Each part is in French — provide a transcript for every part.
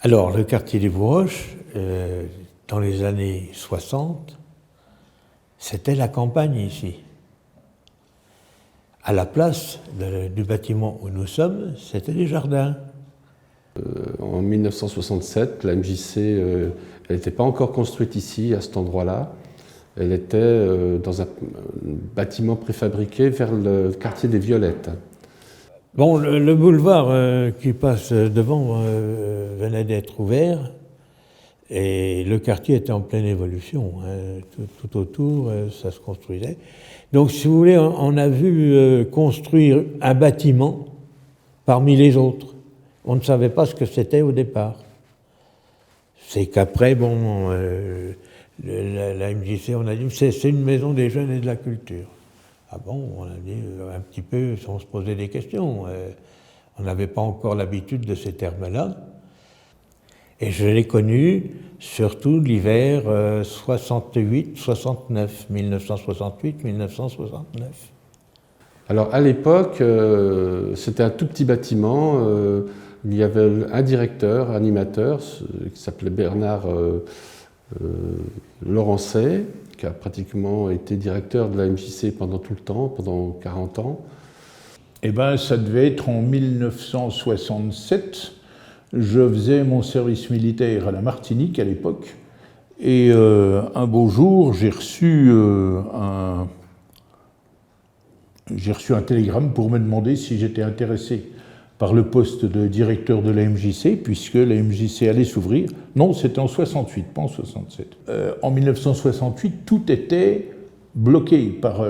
Alors, le quartier des Bourroches, dans les années 60, c'était la campagne ici. À la place du bâtiment où nous sommes, c'était des jardins. En 1967, la MJC elle n'était pas encore construite ici, à cet endroit-là. Elle était dans un bâtiment préfabriqué vers le quartier des Violettes. Bon, le boulevard qui passe devant venait d'être ouvert et le quartier était en pleine évolution. Tout autour, ça se construisait. Donc, si vous voulez, on a vu construire un bâtiment parmi les autres. On ne savait pas ce que c'était au départ. C'est qu'après, bon, la MJC, on a dit c'est une maison des jeunes et de la culture. Ah bon, on a dit un petit peu sans se poser des questions. On n'avait pas encore l'habitude de ces termes-là. Et je l'ai connu surtout l'hiver 68-69, 1968-1969. Alors à l'époque, c'était un tout petit bâtiment. Il y avait un directeur, animateur, qui s'appelait Bernard Laurencet, qui a pratiquement été directeur de la MJC pendant tout le temps, pendant 40 ans. Eh bien, ça devait être en 1967. Je faisais mon service militaire à la Martinique à l'époque. Et un beau jour, j'ai reçu un télégramme pour me demander si j'étais intéressé par le poste de directeur de la MJC, puisque la MJC allait s'ouvrir. Non, c'était en 68, pas en 67. En 1968, tout était bloqué par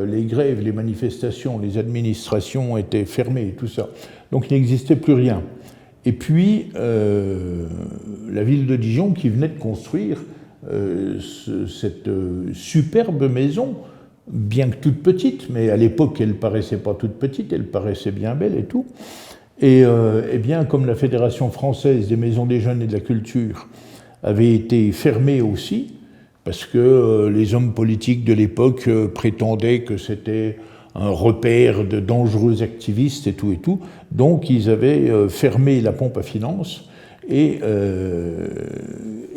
les grèves, les manifestations, les administrations étaient fermées et tout ça. Donc il n'existait plus rien. Et puis, la ville de Dijon qui venait de construire cette superbe maison, bien que toute petite, mais à l'époque elle paraissait pas toute petite, elle paraissait bien belle et tout. Et bien comme la Fédération française des maisons des jeunes et de la culture avait été fermée aussi, parce que les hommes politiques de l'époque prétendaient que c'était un repère de dangereux activistes et tout, donc ils avaient fermé la pompe à finances et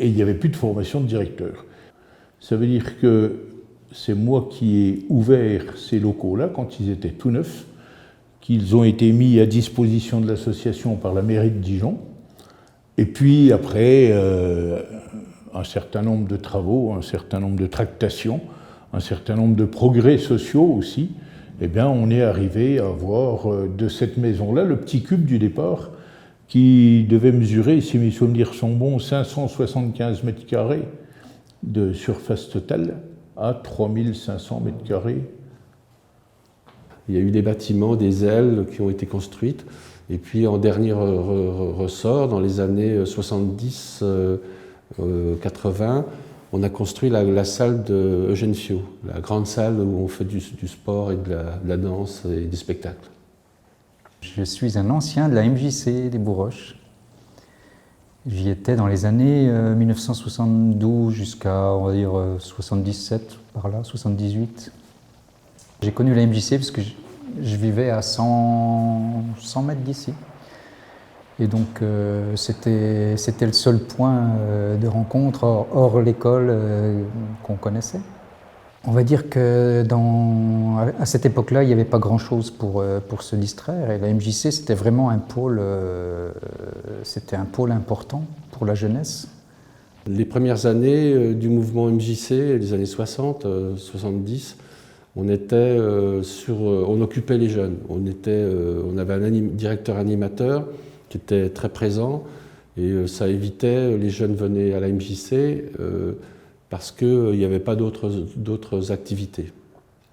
il n'y avait plus de formation de directeur. Ça veut dire que c'est moi qui ai ouvert ces locaux-là quand ils étaient tout neufs, qu'ils ont été mis à disposition de l'association par la mairie de Dijon. Et puis après, un certain nombre de travaux, un certain nombre de tractations, un certain nombre de progrès sociaux aussi, eh bien on est arrivé à avoir de cette maison-là le petit cube du départ qui devait mesurer, si mes souvenirs sont bons, 575 mètres carrés de surface totale à 3500 mètres carrés. Il y a eu des bâtiments, des ailes qui ont été construites. Et puis en dernier ressort, dans les années 70-80, on a construit la salle de Eugène Fiot, la grande salle où on fait du sport et de la danse et des spectacles. Je suis un ancien de la MJC des Bourroches. J'y étais dans les années 1972 jusqu'à, on va dire, 77, par là, 78. J'ai connu la MJC parce que je vivais à 100 mètres d'ici. Et donc c'était le seul point de rencontre hors l'école qu'on connaissait. On va dire que à cette époque-là, il n'y avait pas grand-chose pour se distraire. Et la MJC, c'était vraiment un pôle important pour la jeunesse. Les premières années du mouvement MJC, les années 60, 70, on occupait les jeunes. On avait un directeur animateur qui était très présent et ça évitait, les jeunes venaient à la MJC parce qu'il n'y avait pas d'autres activités.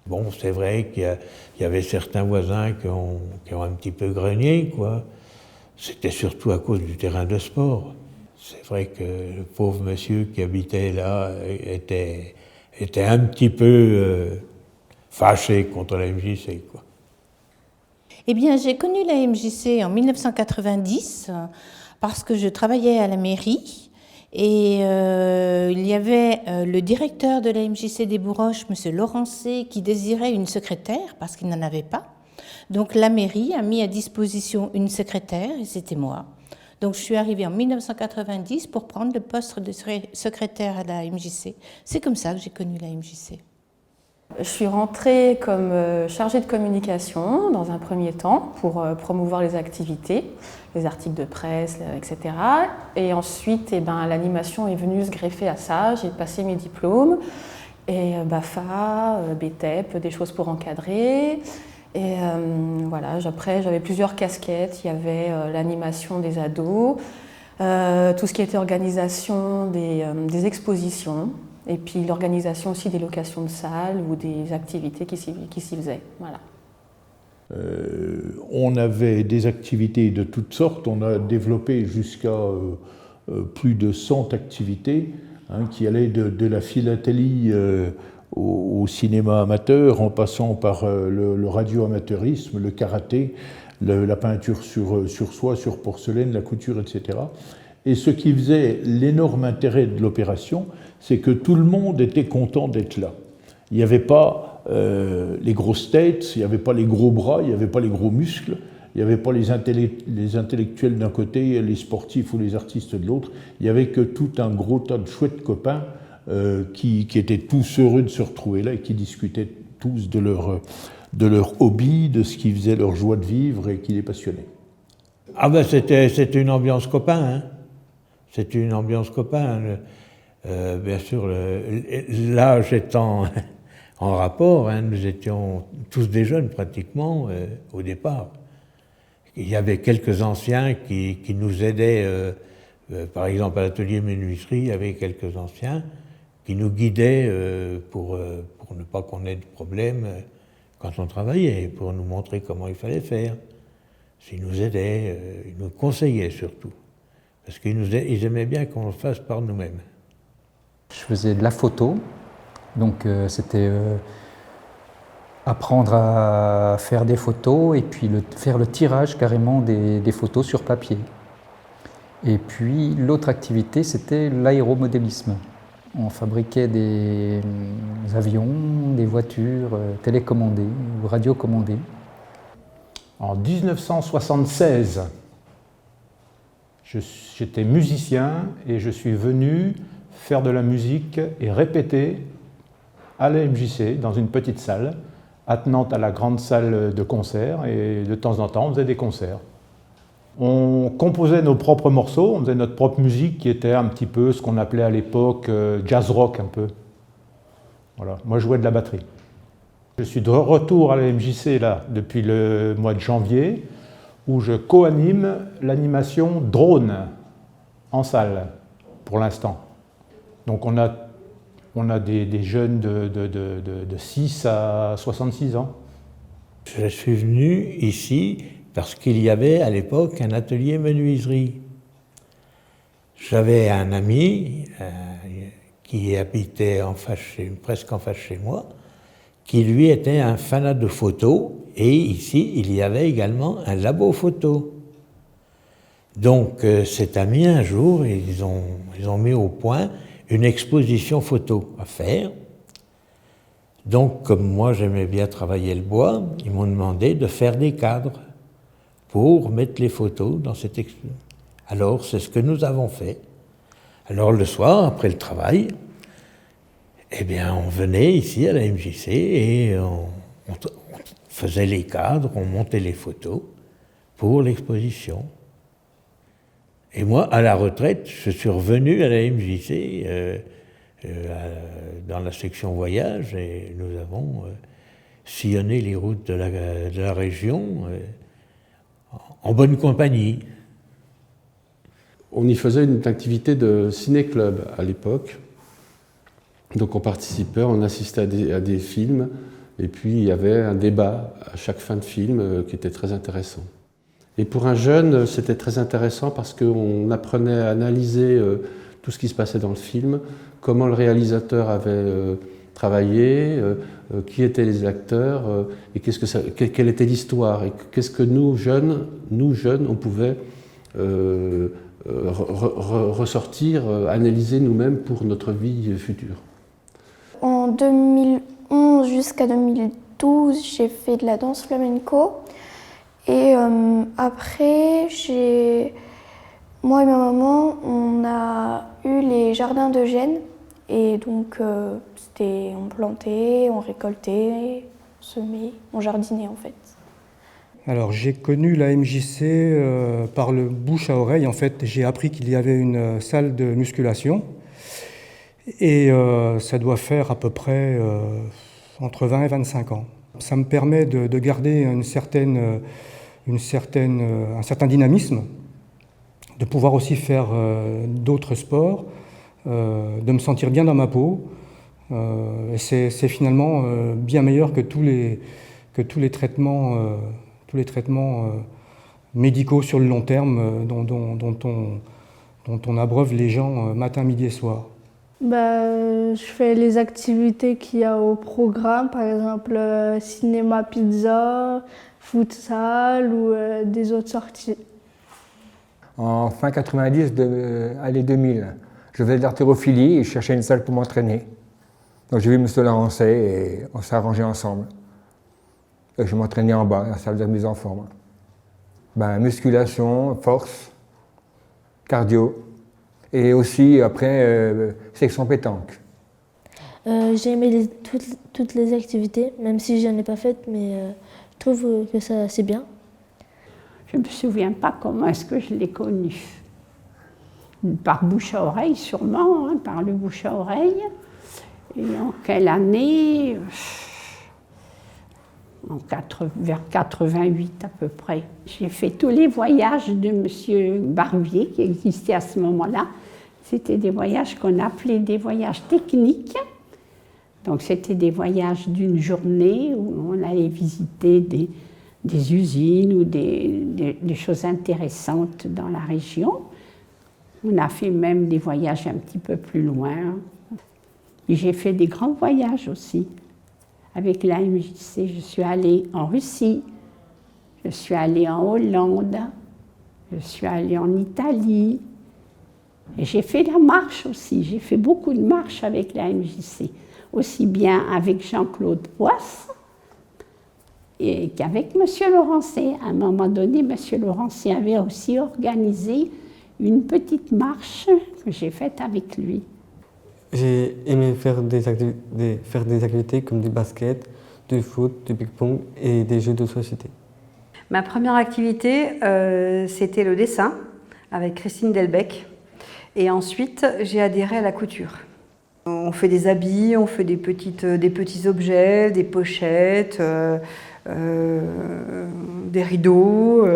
Bon, c'est vrai qu'il y avait certains voisins qui ont un petit peu grogné, quoi. C'était surtout à cause du terrain de sport. C'est vrai que le pauvre monsieur qui habitait là était un petit peu fâché contre la MJC, quoi. Eh bien, j'ai connu la MJC en 1990 parce que je travaillais à la mairie et il y avait le directeur de la MJC des Bourroches, M. Laurencet, qui désirait une secrétaire parce qu'il n'en avait pas. Donc la mairie a mis à disposition une secrétaire et c'était moi. Donc je suis arrivée en 1990 pour prendre le poste de secrétaire à la MJC. C'est comme ça que j'ai connu la MJC. Je suis rentrée comme chargée de communication dans un premier temps pour promouvoir les activités, les articles de presse, etc. Et ensuite, l'animation est venue se greffer à ça. J'ai passé mes diplômes, et BAFA, BTEP, des choses pour encadrer. Et voilà, après j'avais plusieurs casquettes. Il y avait l'animation des ados, tout ce qui était organisation des expositions, et puis l'organisation aussi des locations de salles ou des activités qui s'y faisaient. Voilà. On avait des activités de toutes sortes. On a développé jusqu'à plus de 100 activités qui allaient de la philatélie au cinéma amateur, en passant par le radio-amateurisme, le karaté, la peinture sur soie, sur porcelaine, la couture, etc. Et ce qui faisait l'énorme intérêt de l'opération, c'est que tout le monde était content d'être là. Il n'y avait pas les grosses têtes, il n'y avait pas les gros bras, il n'y avait pas les gros muscles, il n'y avait pas les intellectuels d'un côté, les sportifs ou les artistes de l'autre. Il n'y avait que tout un gros tas de chouettes copains qui étaient tous heureux de se retrouver là et qui discutaient tous de leur hobby, de ce qui faisait leur joie de vivre et qui les passionnait. Ah ben c'était une ambiance copain, hein. C'était une ambiance copain. Bien sûr, l'âge étant en rapport, nous étions tous des jeunes pratiquement au départ. Il y avait quelques anciens qui nous aidaient, par exemple à l'atelier menuiserie, il y avait quelques anciens qui nous guidaient pour ne pas qu'on ait de problème quand on travaillait, pour nous montrer comment il fallait faire. Ils nous aidaient, ils nous conseillaient surtout, parce qu'ils aimaient bien qu'on le fasse par nous-mêmes. Je faisais de la photo, donc c'était apprendre à faire des photos et puis faire le tirage carrément des photos sur papier. Et puis l'autre activité, c'était l'aéromodélisme. On fabriquait des avions, des voitures télécommandées ou radiocommandées. En 1976, j'étais musicien et je suis venu faire de la musique et répéter à la MJC dans une petite salle attenante à la grande salle de concert, et de temps en temps on faisait des concerts. On composait nos propres morceaux, on faisait notre propre musique qui était un petit peu ce qu'on appelait à l'époque jazz rock un peu. Voilà. Moi je jouais de la batterie. Je suis de retour à la MJC là, depuis le mois de janvier, où je co-anime l'animation drone en salle pour l'instant. Donc on a des jeunes de 6 à 66 ans. Je suis venu ici parce qu'il y avait à l'époque un atelier menuiserie. J'avais un ami qui habitait presque en face chez moi, qui lui était un fanat de photos, et ici il y avait également un labo photo. Donc cet ami un jour, ils ont mis au point une exposition photo à faire. Donc comme moi j'aimais bien travailler le bois, ils m'ont demandé de faire des cadres pour mettre les photos dans cette exposition. Alors c'est ce que nous avons fait. Alors le soir, après le travail, eh bien on venait ici à la MJC et on faisait les cadres, on montait les photos pour l'exposition. Et moi, à la retraite, je suis revenu à la MJC dans la section voyage, et nous avons sillonné les routes de la région en bonne compagnie. On y faisait une activité de ciné-club à l'époque. Donc on participait, on assistait à des films, et puis il y avait un débat à chaque fin de film qui était très intéressant. Et pour un jeune, c'était très intéressant parce qu'on apprenait à analyser tout ce qui se passait dans le film, comment le réalisateur avait travaillé, qui étaient les acteurs, et quelle était l'histoire, et qu'est-ce que nous jeunes, on pouvait ressortir, analyser nous-mêmes pour notre vie future. En 2011 jusqu'à 2012, j'ai fait de la danse flamenco. Et après, j'ai Moi et ma maman, on a eu les jardins de Gênes. Et donc, on plantait, on récoltait, on semait, on jardinait en fait. Alors, j'ai connu la MJC par le bouche à oreille. En fait, j'ai appris qu'il y avait une salle de musculation. Et ça doit faire à peu près entre 20 et 25 ans. Ça me permet de garder un certain dynamisme, de pouvoir aussi faire d'autres sports, de me sentir bien dans ma peau. Et c'est finalement bien meilleur que tous les traitements, médicaux sur le long terme dont on abreuve les gens matin, midi et soir. Je fais les activités qu'il y a au programme, par exemple cinéma, pizza, futsal ou des autres sorties. En fin 90, année 2000, je faisais de l'artérophilie et je cherchais une salle pour m'entraîner. Donc j'ai vu M. Larancet et on s'est arrangé ensemble. Et je m'entraînais en bas, dans la salle de mise en forme. Musculation, force, cardio. Et aussi, après, section pétanque. J'ai aimé toutes les activités, même si je n'en ai pas faites, mais je trouve que ça c'est bien. Je ne me souviens pas comment est-ce que je l'ai connu. Par bouche à oreille, sûrement, hein, par le bouche à oreille. Et en quelle année? Vers 88 à peu près. J'ai fait tous les voyages de M. Barbier qui existaient à ce moment-là. C'était des voyages qu'on appelait des voyages techniques. Donc c'était des voyages d'une journée où on allait visiter des usines ou des choses intéressantes dans la région. On a fait même des voyages un petit peu plus loin. Et j'ai fait des grands voyages aussi. Avec la MJC, je suis allée en Russie, je suis allée en Hollande, je suis allée en Italie. Et j'ai fait la marche aussi, j'ai fait beaucoup de marches avec la MJC, aussi bien avec Jean-Claude Poisse qu'avec M. Larancet. À un moment donné, M. Larancet avait aussi organisé une petite marche que j'ai faite avec lui. J'ai aimé faire des activités comme du basket, du foot, du ping-pong et des jeux de société. Ma première activité, c'était le dessin avec Christine Delbecq. Et ensuite, j'ai adhéré à la couture. On fait des habits, on fait des petits objets, des pochettes, des rideaux,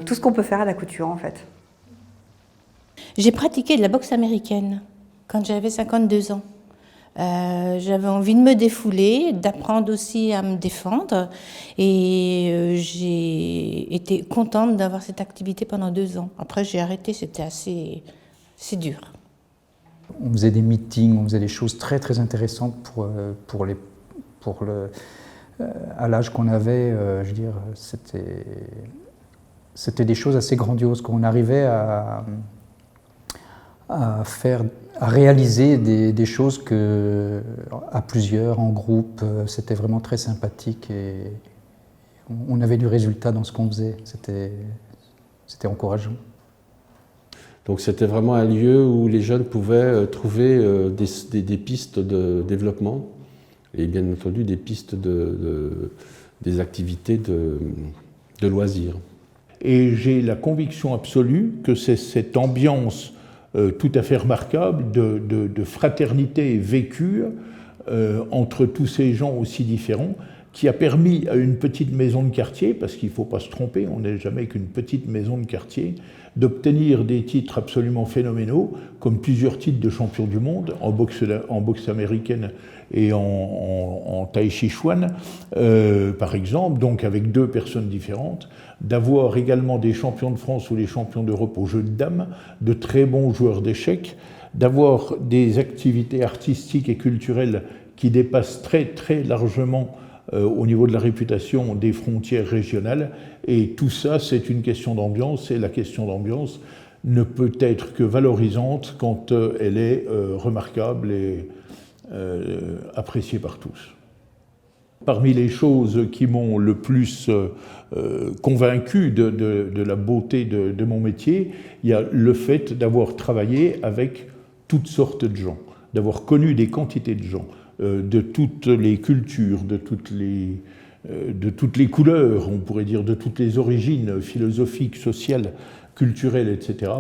tout ce qu'on peut faire à la couture en fait. J'ai pratiqué de la boxe américaine quand j'avais 52 ans. J'avais envie de me défouler, d'apprendre aussi à me défendre. Et j'ai été contente d'avoir cette activité pendant 2 ans. Après, j'ai arrêté, c'était assez dur. On faisait des meetings, on faisait des choses très très intéressantes à l'âge qu'on avait. Je veux dire, c'était des choses assez grandioses qu'on arrivait à réaliser des choses à plusieurs, en groupe. C'était vraiment très sympathique et on avait du résultat dans ce qu'on faisait. C'était encourageant. Donc c'était vraiment un lieu où les jeunes pouvaient trouver des pistes de développement et bien entendu des pistes des activités de loisirs. Et j'ai la conviction absolue que c'est cette ambiance tout à fait remarquable de fraternité vécue entre tous ces gens aussi différents qui a permis à une petite maison de quartier, parce qu'il ne faut pas se tromper, on n'est jamais qu'une petite maison de quartier, d'obtenir des titres absolument phénoménaux, comme plusieurs titres de champion du monde en boxe américaine et en tai chi chuan, par exemple, donc avec 2 personnes différentes, d'avoir également des champions de France ou des champions d'Europe au jeu de dames, de très bons joueurs d'échecs, d'avoir des activités artistiques et culturelles qui dépassent très très largement au niveau de la réputation des frontières régionales. Et tout ça, c'est une question d'ambiance, et la question d'ambiance ne peut être que valorisante quand elle est remarquable et appréciée par tous. Parmi les choses qui m'ont le plus convaincu de la beauté de mon métier, il y a le fait d'avoir travaillé avec toutes sortes de gens, d'avoir connu des quantités de gens, de toutes les cultures, de toutes les couleurs, on pourrait dire, de toutes les origines philosophiques, sociales, culturelles, etc.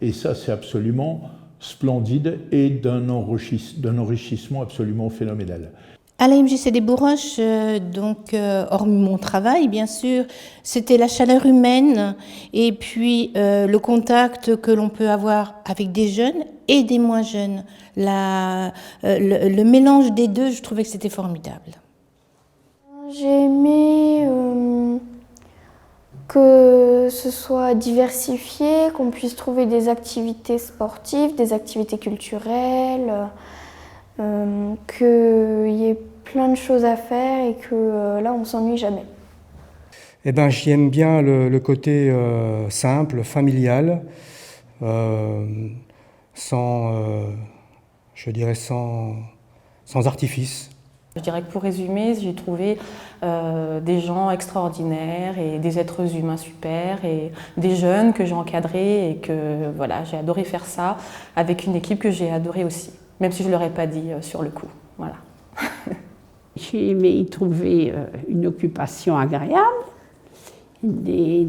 Et ça, c'est absolument splendide et d'un enrichissement absolument phénoménal. À la MJC des Bourroches, hormis mon travail, bien sûr, c'était la chaleur humaine et puis le contact que l'on peut avoir avec des jeunes et des moins jeunes. Le mélange des deux, je trouvais que c'était formidable. J'ai aimé que ce soit diversifié, qu'on puisse trouver des activités sportives, des activités culturelles, qu'il y ait plein de choses à faire et que là, on ne s'ennuie jamais. Eh ben, j'aime bien le côté simple, familial, je dirais sans artifice. Je dirais que pour résumer, j'ai trouvé des gens extraordinaires et des êtres humains super et des jeunes que j'ai encadrés et que voilà, j'ai adoré faire ça avec une équipe que j'ai adorée aussi, même si je ne leur ai pas dit sur le coup. Voilà. J'ai aimé y trouver une occupation agréable, des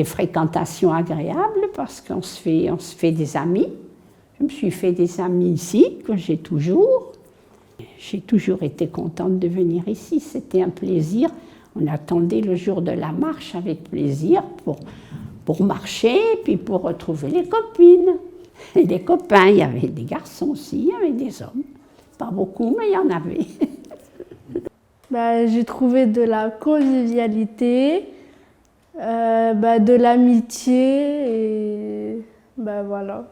fréquentations agréables parce qu'on se fait des amis. Je me suis fait des amis ici, que j'ai toujours. J'ai toujours été contente de venir ici. C'était un plaisir. On attendait le jour de la marche avec plaisir pour marcher, puis pour retrouver les copines et les copains. Il y avait des garçons aussi, il y avait des hommes. Pas beaucoup, mais il y en avait. J'ai trouvé de la convivialité, de l'amitié et voilà.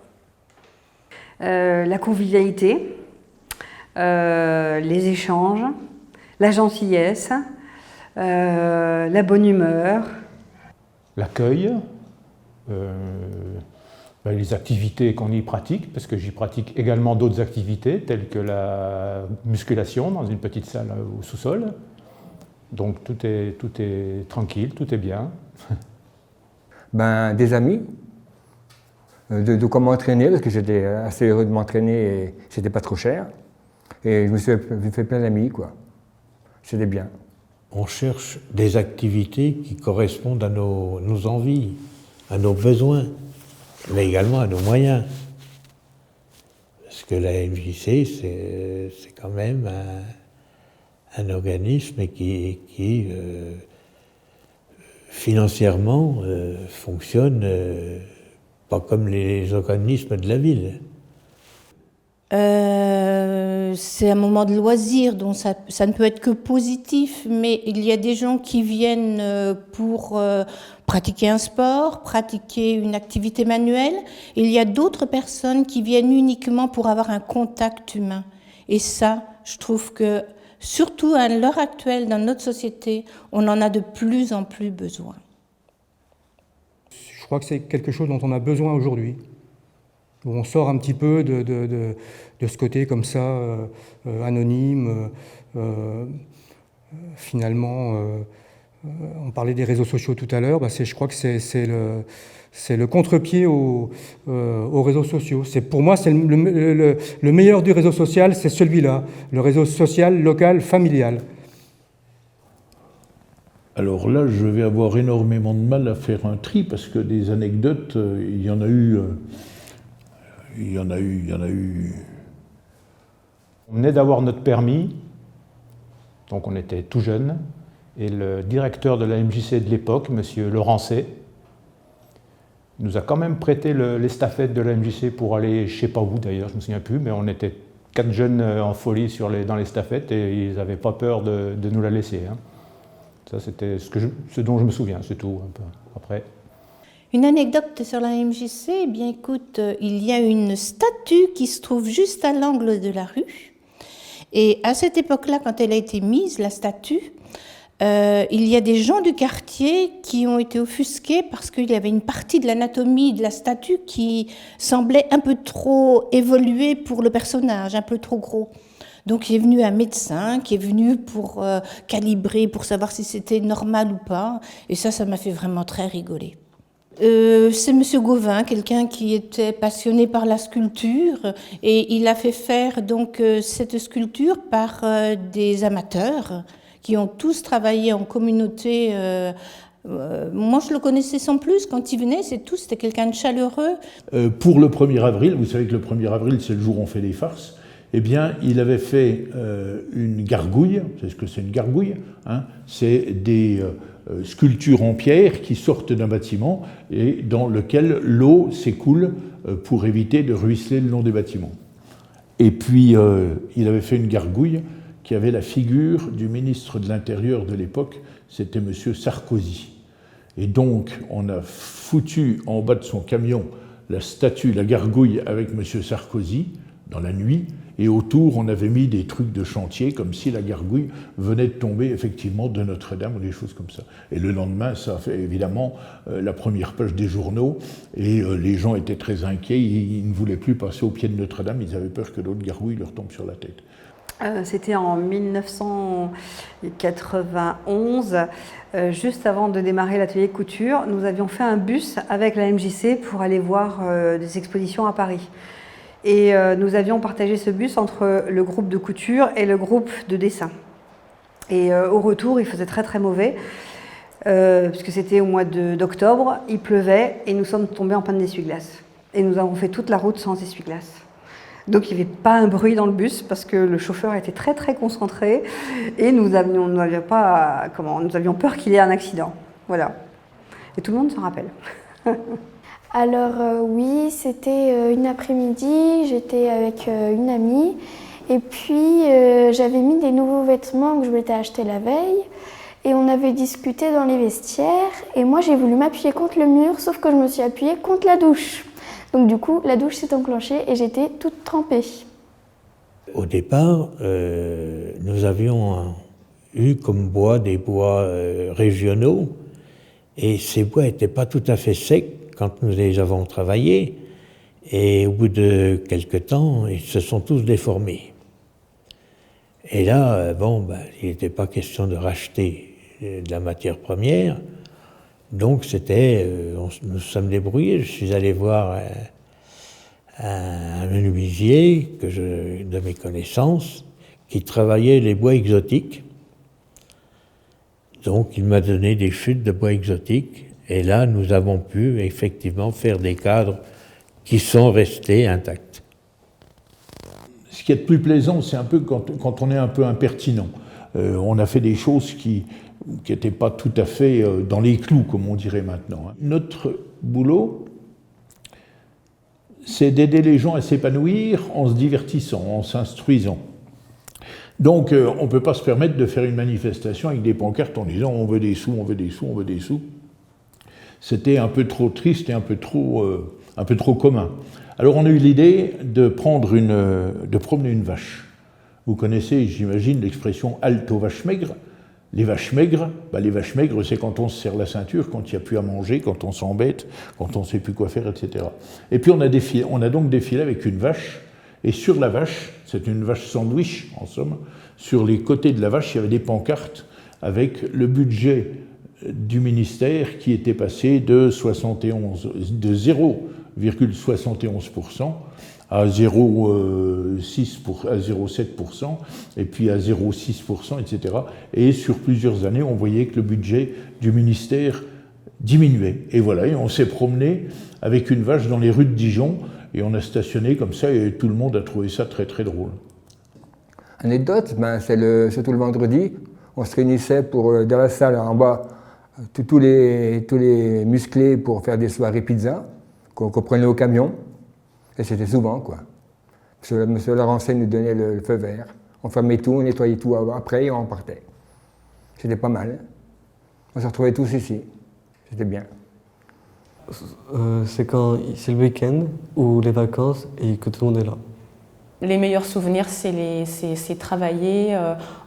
La convivialité, les échanges, la gentillesse, la bonne humeur. L'accueil, les activités qu'on y pratique, parce que j'y pratique également d'autres activités, telles que la musculation dans une petite salle au sous-sol. Donc tout est tranquille, tout est bien. Des amis. De comment entraîner, parce que j'étais assez heureux de m'entraîner et c'était pas trop cher. Et je me suis fait plein d'amis, quoi. C'était bien. On cherche des activités qui correspondent à nos envies, à nos besoins, mais également à nos moyens. Parce que la MJC, c'est quand même un organisme qui financièrement fonctionne pas comme les organismes de la ville. C'est un moment de loisir, donc ça ne peut être que positif, mais il y a des gens qui viennent pour pratiquer un sport, pratiquer une activité manuelle. Il y a d'autres personnes qui viennent uniquement pour avoir un contact humain. Et ça, je trouve que, surtout à l'heure actuelle dans notre société, on en a de plus en plus besoin. Je crois que c'est quelque chose dont on a besoin aujourd'hui. Où on sort un petit peu de ce côté comme ça, anonyme. Finalement, on parlait des réseaux sociaux tout à l'heure, je crois que c'est le contre-pied aux réseaux sociaux. Pour moi, c'est le meilleur du réseau social, c'est celui-là, le réseau social, local, familial. Alors là, je vais avoir énormément de mal à faire un tri parce que des anecdotes, il y en a eu. On venait d'avoir notre permis, donc on était tout jeune, et le directeur de la MJC de l'époque, M. Laurencet, nous a quand même prêté l'estafette de la MJC pour aller, je ne sais pas où d'ailleurs, je ne me souviens plus, mais on était 4 jeunes en folie dans l'estafette et ils n'avaient pas peur de nous la laisser. Hein. Ça, c'était ce dont je me souviens, c'est tout. Un peu. Après. Une anecdote sur la MJC, eh bien écoute, il y a une statue qui se trouve juste à l'angle de la rue. Et à cette époque-là, quand elle a été mise, la statue, il y a des gens du quartier qui ont été offusqués parce qu'il y avait une partie de l'anatomie de la statue qui semblait un peu trop évoluée pour le personnage, un peu trop gros. Donc il est venu un médecin qui est venu pour calibrer, pour savoir si c'était normal ou pas. Et ça m'a fait vraiment très rigoler. C'est Monsieur Gauvin, quelqu'un qui était passionné par la sculpture, et il a fait faire donc cette sculpture par des amateurs qui ont tous travaillé en communauté. Moi, je le connaissais sans plus. Quand il venait, c'était quelqu'un de chaleureux. Pour le 1er avril, vous savez que le 1er avril, c'est le jour où on fait des farces, eh bien, il avait fait une gargouille. Vous savez ce que c'est une gargouille, hein? C'est des sculptures en pierre qui sortent d'un bâtiment et dans lequel l'eau s'écoule pour éviter de ruisseler le long des bâtiments. Et puis, il avait fait une gargouille qui avait la figure du ministre de l'Intérieur de l'époque, c'était M. Sarkozy. Et donc, on a foutu en bas de son camion la statue, la gargouille avec M. Sarkozy, dans la nuit, et autour, on avait mis des trucs de chantier, comme si la gargouille venait de tomber effectivement de Notre-Dame ou des choses comme ça. Et le lendemain, ça a fait évidemment la première page des journaux, et les gens étaient très inquiets, ils ne voulaient plus passer au pied de Notre-Dame, ils avaient peur que l'autre gargouille leur tombe sur la tête. C'était en 1991, juste avant de démarrer l'atelier couture, nous avions fait un bus avec la MJC pour aller voir des expositions à Paris. Et nous avions partagé ce bus entre le groupe de couture et le groupe de dessin. Et au retour, il faisait très très mauvais, puisque c'était au mois d'octobre, il pleuvait et nous sommes tombés en panne d'essuie-glace. Et nous avons fait toute la route sans essuie-glace. Donc il n'y avait pas un bruit dans le bus parce que le chauffeur était très très concentré et nous avions peur qu'il y ait un accident. Voilà. Et tout le monde s'en rappelle. Alors oui, c'était une après-midi, j'étais avec une amie et puis j'avais mis des nouveaux vêtements que je m'étais achetés la veille et on avait discuté dans les vestiaires et moi j'ai voulu m'appuyer contre le mur sauf que je me suis appuyée contre la douche. Donc du coup, la douche s'est enclenchée et j'étais toute trempée. Au départ, nous avions eu comme bois des bois régionaux et ces bois n'étaient pas tout à fait secs quand nous les avons travaillés et au bout de quelque temps, ils se sont tous déformés. Et là, il n'était pas question de racheter de la matière première. Donc nous sommes débrouillés. Je suis allé voir un menuisier de mes connaissances qui travaillait les bois exotiques. Donc il m'a donné des chutes de bois exotiques et là nous avons pu effectivement faire des cadres qui sont restés intacts. Ce qui est le plus plaisant, c'est un peu quand on est un peu impertinent. On a fait des choses qui n'étaient pas tout à fait dans les clous, comme on dirait maintenant. Notre boulot, c'est d'aider les gens à s'épanouir en se divertissant, en s'instruisant. Donc, on ne peut pas se permettre de faire une manifestation avec des pancartes en disant « on veut des sous, on veut des sous, on veut des sous ». C'était un peu trop triste et un peu trop commun. Alors, on a eu l'idée de promener une vache. Vous connaissez, j'imagine, l'expression « halte aux vaches maigres ». Les vaches maigres, c'est quand on se serre la ceinture, quand il n'y a plus à manger, quand on s'embête, quand on ne sait plus quoi faire, etc. Et puis on a donc défilé avec une vache, et sur la vache, c'est une vache sandwich en somme, sur les côtés de la vache, il y avait des pancartes avec le budget du ministère qui était passé de 0,71% à 0,7% et puis à 0,6%, etc. Et sur plusieurs années, on voyait que le budget du ministère diminuait. Et voilà, et on s'est promené avec une vache dans les rues de Dijon et on a stationné comme ça et tout le monde a trouvé ça très très drôle. Anecdote, c'est tout le vendredi, on se réunissait dans la salle en bas, tous les musclés pour faire des soirées pizza qu'on prenait au camion. Et c'était souvent, quoi. Monsieur Larencet nous donnait le feu vert. On fermait tout, on nettoyait tout après et on partait. C'était pas mal. On se retrouvait tous ici. C'était bien. C'est le week-end ou les vacances et que tout le monde est là. Les meilleurs souvenirs, c'est travailler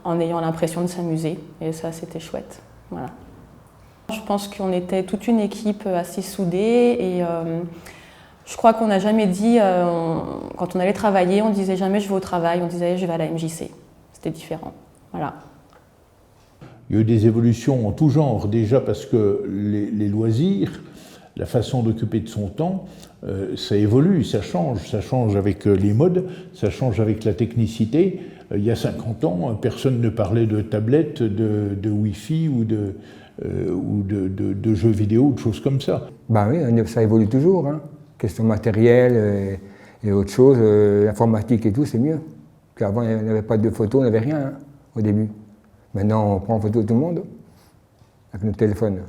en ayant l'impression de s'amuser. Et ça, c'était chouette. Voilà. Je pense qu'on était toute une équipe assez soudée et Je crois qu'on n'a jamais dit, quand on allait travailler, on disait jamais je vais au travail, on disait je vais à la MJC. C'était différent. Voilà. Il y a eu des évolutions en tout genre, déjà parce que les loisirs, la façon d'occuper de son temps, ça évolue, ça change avec les modes, ça change avec la technicité. Il y a 50 ans, personne ne parlait de tablette, de Wi-Fi ou de jeux vidéo ou de choses comme ça. Ben oui, ça évolue toujours. Hein. Question matérielle et autre chose, l'informatique et tout, c'est mieux. Qu'avant, il n'y avait pas de photos, on n'avait rien hein, au début. Maintenant, on prend en photo de tout le monde avec notre téléphone.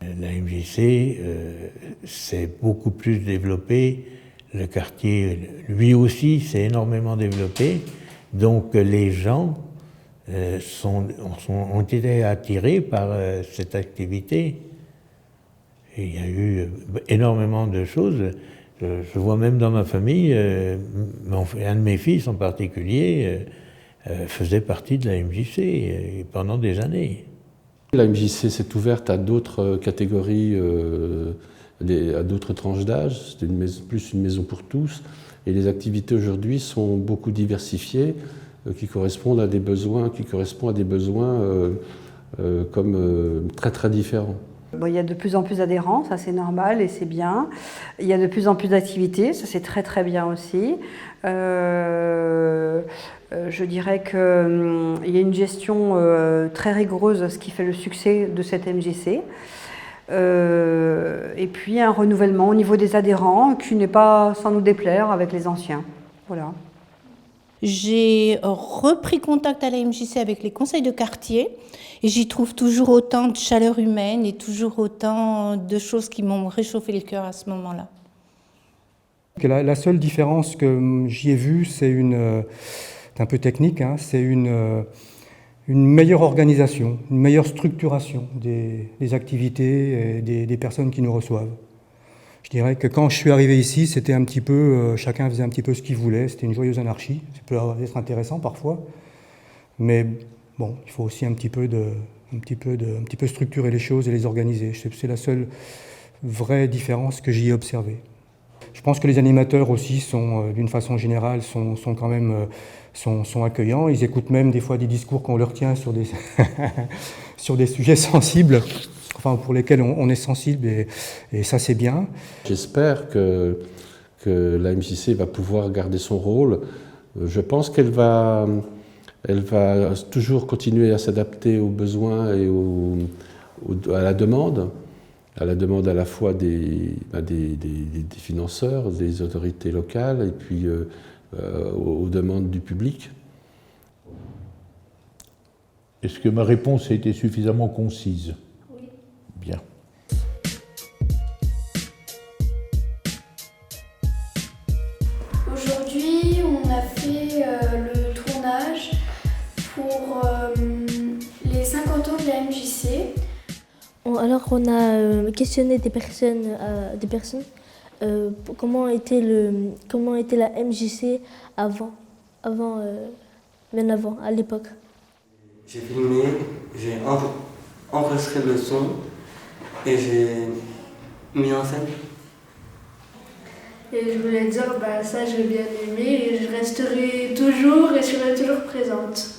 La MJC s'est beaucoup plus développée. Le quartier, lui aussi, s'est énormément développé. Donc les gens ont été attirés par cette activité. Et il y a eu énormément de choses. Je vois même dans ma famille, un de mes fils en particulier faisait partie de la MJC pendant des années. La MJC s'est ouverte à d'autres catégories, à d'autres tranches d'âge. C'est plus une maison pour tous. Et les activités aujourd'hui sont beaucoup diversifiées, qui correspondent à des besoins, comme très très différents. Bon, il y a de plus en plus d'adhérents, ça c'est normal et c'est bien. Il y a de plus en plus d'activités, ça c'est très très bien aussi. Je dirais qu'il y a une gestion très rigoureuse, ce qui fait le succès de cette MJC. Et puis un renouvellement au niveau des adhérents qui n'est pas sans nous déplaire avec les anciens. Voilà. J'ai repris contact à la MJC avec les conseils de quartier et j'y trouve toujours autant de chaleur humaine et toujours autant de choses qui m'ont réchauffé le cœur à ce moment-là. La seule différence que j'y ai vue, c'est un peu technique, hein, c'est une meilleure organisation, une meilleure structuration des activités et des personnes qui nous reçoivent. Je dirais que quand je suis arrivé ici, c'était un petit peu, chacun faisait un petit peu ce qu'il voulait, c'était une joyeuse anarchie. Ça peut être intéressant parfois, mais bon, il faut aussi un petit peu structurer les choses et les organiser. C'est la seule vraie différence que j'y ai observée. Je pense que les animateurs aussi sont, d'une façon générale, sont quand même sont accueillants. Ils écoutent même des fois des discours qu'on leur tient sur des sur des sujets sensibles. Enfin, pour lesquels on est sensible et ça c'est bien. J'espère que la MJC va pouvoir garder son rôle. Je pense qu'elle va toujours continuer à s'adapter aux besoins et à la demande à la fois des financeurs, des autorités locales et puis aux demandes du public. Est-ce que ma réponse a été suffisamment concise ? Bien. Aujourd'hui, on a fait le tournage pour les 50 ans de la MJC. Alors, on a questionné des personnes comment était la MJC bien avant, à l'époque. J'ai filmé, j'ai enregistré le son et j'ai mis en scène. Et je voulais dire, ça j'ai bien aimé et je resterai toujours et je serai toujours présente.